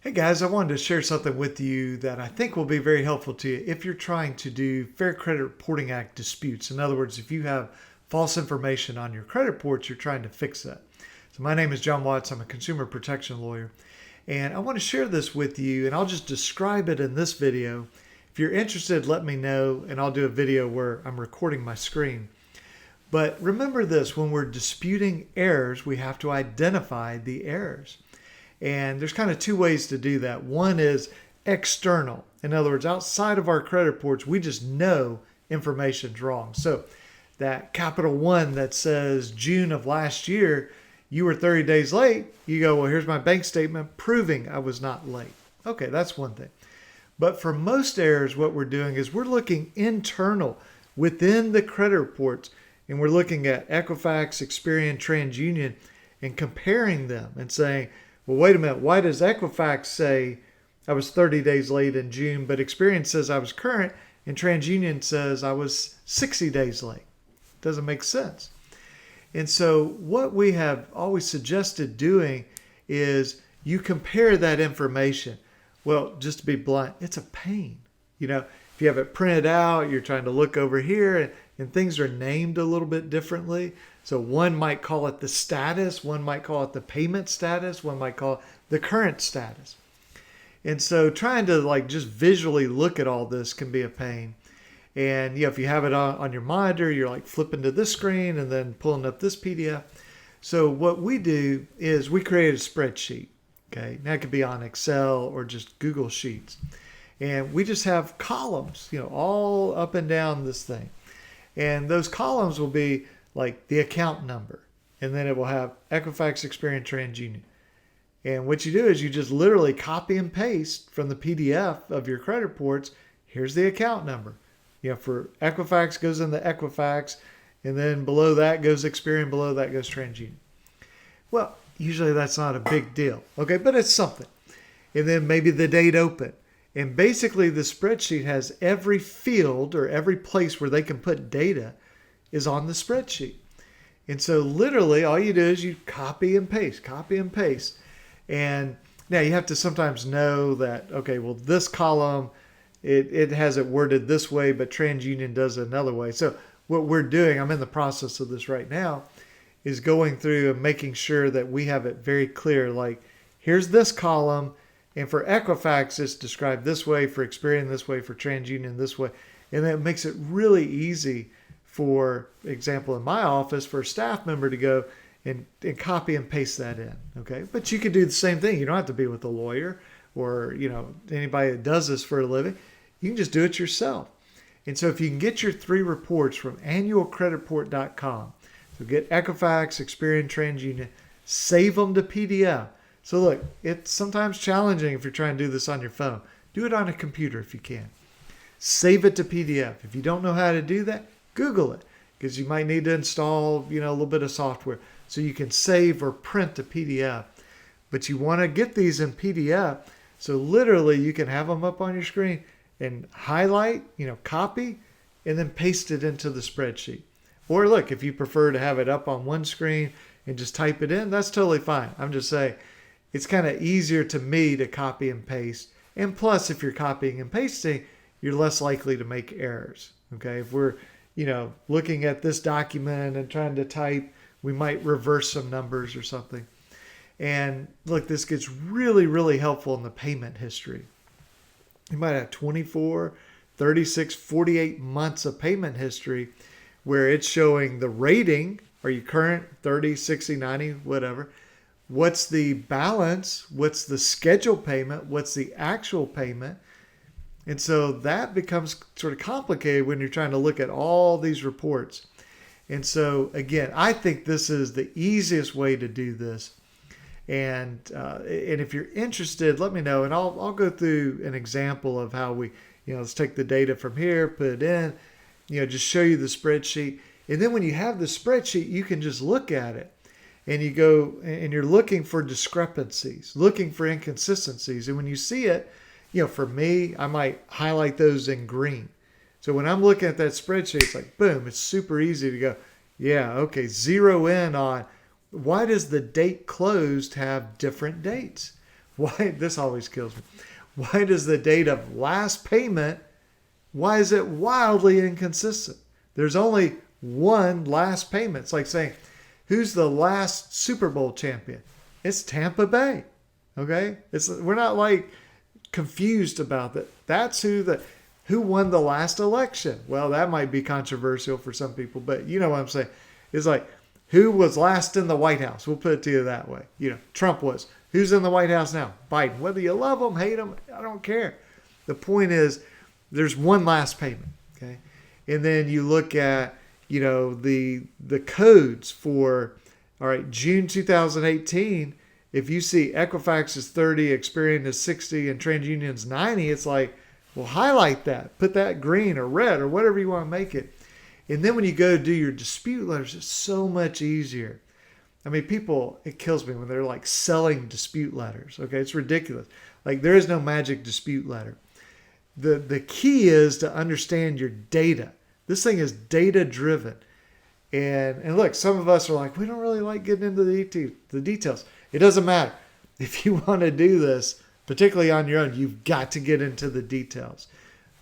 Hey guys, I wanted to share something with you that I think will be very helpful to you if you're trying to do Fair Credit Reporting Act disputes. In other words, if you have false information on your credit reports, you're trying to fix that. So my name is John Watts. I'm a consumer protection lawyer. And I want to share this with you, and I'll just describe it in this video. If you're interested, let me know, and I'll do a video where I'm recording my screen. But remember this, when we're disputing errors, we have to identify the errors. And there's kind of two ways to do that. One is external. In other words, outside of our credit reports, we just know information's wrong. So that capital one that says June of last year, you were 30 days late, you go, well, here's my bank statement proving I was not late. Okay, that's one thing. But for most errors, what we're doing is we're looking internal within the credit reports, and we're looking at Equifax, Experian, TransUnion, and comparing them and saying, well, wait a minute, why does Equifax say I was 30 days late in June, but Experian says I was current, and TransUnion says I was 60 days late? Doesn't make sense. And so what we have always suggested doing is you compare that information. Well, just to be blunt, it's a pain. If you have it printed out, you're trying to look over here, and things are named a little bit differently. So one might call it the status, one might call it the payment status, one might call it the current status. And so trying to just visually look at all this can be a pain. And if you have it on your monitor, you're flipping to this screen and then pulling up this PDF. So what we do is we create a spreadsheet. Okay, that could be on Excel or just Google Sheets. And we just have columns, all up and down this thing. And those columns will be like the account number, and then it will have Equifax, Experian, TransUnion. And what you do is you just literally copy and paste from the PDF of your credit reports. Here's the account number. For Equifax goes in the Equifax, and then below that goes Experian, below that goes TransUnion. Well, usually that's not a big deal, okay, but it's something. And then maybe the date open. And basically the spreadsheet has every field or every place where they can put data is on the spreadsheet. And so literally all you do is you copy and paste. And now you have to sometimes know that, okay, well, this column, it has it worded this way, but TransUnion does it another way. So what we're doing, I'm in the process of this right now, is going through and making sure that we have it very clear. Like, here's this column, and for Equifax, it's described this way, for Experian this way, for TransUnion this way. And that makes it really easy, for example, in my office, for a staff member to go and copy and paste that in, okay? But you could do the same thing. You don't have to be with a lawyer or, anybody that does this for a living. You can just do it yourself. And so if you can get your 3 reports from annualcreditreport.com, so get Equifax, Experian, TransUnion, save them to PDF. So look, it's sometimes challenging if you're trying to do this on your phone. Do it on a computer if you can. Save it to PDF. If you don't know how to do that, Google it, because you might need to install, a little bit of software so you can save or print a PDF. But you want to get these in PDF, so literally you can have them up on your screen and highlight, copy, and then paste it into the spreadsheet. Or look, if you prefer to have it up on one screen and just type it in, that's totally fine. I'm just saying it's kind of easier to me to copy and paste. And plus, if you're copying and pasting, you're less likely to make errors. Okay, if we're looking at this document and trying to type, we might reverse some numbers or something. And look, this gets really, really helpful in the payment history. You might have 24, 36, 48 months of payment history where it's showing the rating. Are you current? 30, 60, 90, whatever. What's the balance? What's the scheduled payment? What's the actual payment? And so that becomes sort of complicated when you're trying to look at all these reports. And so, again, I think this is the easiest way to do this. And if you're interested, let me know. And I'll go through an example of how we, let's take the data from here, put it in, just show you the spreadsheet. And then when you have the spreadsheet, you can just look at it. And you go and you're looking for discrepancies, looking for inconsistencies. And when you see it, for me, I might highlight those in green. So when I'm looking at that spreadsheet, it's like, boom, it's super easy to go, yeah, okay, zero in on why does the date closed have different dates? Why, this always kills me. Why does the date of last payment, why is it wildly inconsistent? There's only one last payment. It's like saying, who's the last Super Bowl champion? It's Tampa Bay. Okay? We're not like confused about that. That's who won the last election. Well, that might be controversial for some people, but you know what I'm saying. It's like, who was last in the White House? We'll put it to you that way. Trump was. Who's in the White House now? Biden. Whether you love him, hate him, I don't care. The point is, there's one last payment. Okay, and then you look at the codes for, all right, June 2018. If you see Equifax is 30, Experian is 60, and TransUnion's 90, it's like, well, highlight that, put that green or red or whatever you want to make it. And then when you go to do your dispute letters, it's so much easier. I mean, people, it kills me when they're like selling dispute letters. Okay, it's ridiculous. Like, there is no magic dispute letter. The key is to understand your data. This thing is data driven. And look, some of us are like, we don't really like getting into the details. It doesn't matter. If you want to do this, particularly on your own, you've got to get into the details.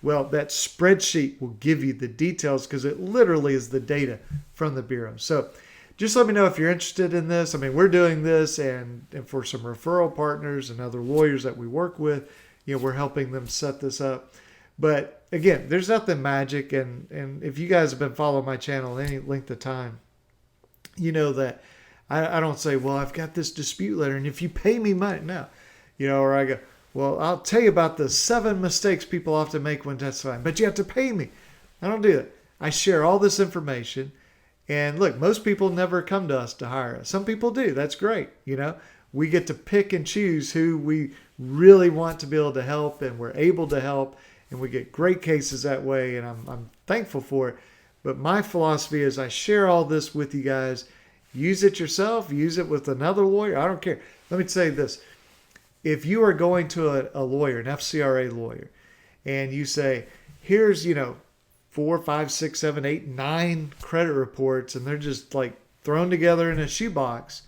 Well, that spreadsheet will give you the details because it literally is the data from the Bureau. So just let me know if you're interested in this. I mean, we're doing this, and for some referral partners and other lawyers that we work with, we're helping them set this up. But again, there's nothing magic. And if you guys have been following my channel any length of time, you know that I don't say, well, I've got this dispute letter, and if you pay me money, no. Or I go, well, I'll tell you about the 7 mistakes people often make when testifying, but you have to pay me. I don't do that. I share all this information. And look, most people never come to us to hire us. Some people do. That's great. We get to pick and choose who we really want to be able to help, and we're able to help, and we get great cases that way, and I'm thankful for it. But my philosophy is I share all this with you guys. Use it yourself. Use it with another lawyer. I don't care. Let me say this. If you are going to a lawyer, an FCRA lawyer, and you say, here's, 4, 5, 6, 7, 8, 9 credit reports, and they're just like thrown together in a shoebox,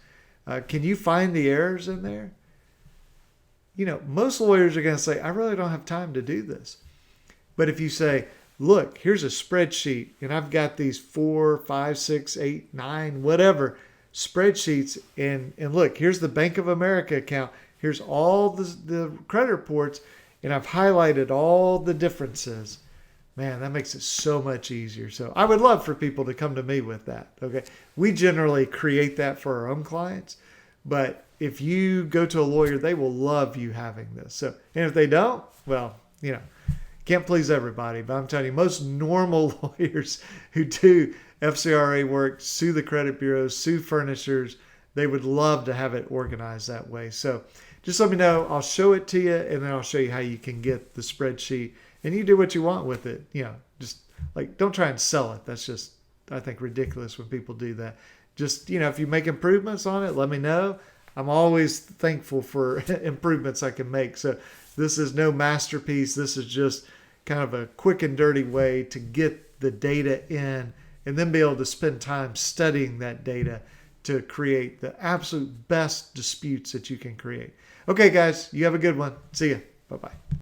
can you find the errors in there? Most lawyers are going to say, I really don't have time to do this. But if you say, look, here's a spreadsheet, and I've got these 4, 5, 6, 8, 9, whatever spreadsheets, and look, here's the Bank of America account. Here's all the credit reports, and I've highlighted all the differences. Man, that makes it so much easier. So I would love for people to come to me with that. Okay, we generally create that for our own clients, but if you go to a lawyer, they will love you having this. So, and if they don't, well, can't please everybody. But I'm telling you, most normal lawyers who do FCRA work, sue the credit bureaus, sue furnishers, they would love to have it organized that way. So just let me know. I'll show it to you, and then I'll show you how you can get the spreadsheet. And you do what you want with it. Just like, don't try and sell it. That's just, I think, ridiculous when people do that. Just, if you make improvements on it, let me know. I'm always thankful for improvements I can make. So this is no masterpiece. This is just kind of a quick and dirty way to get the data in and then be able to spend time studying that data to create the absolute best disputes that you can create. Okay, guys, you have a good one. See ya. Bye-bye.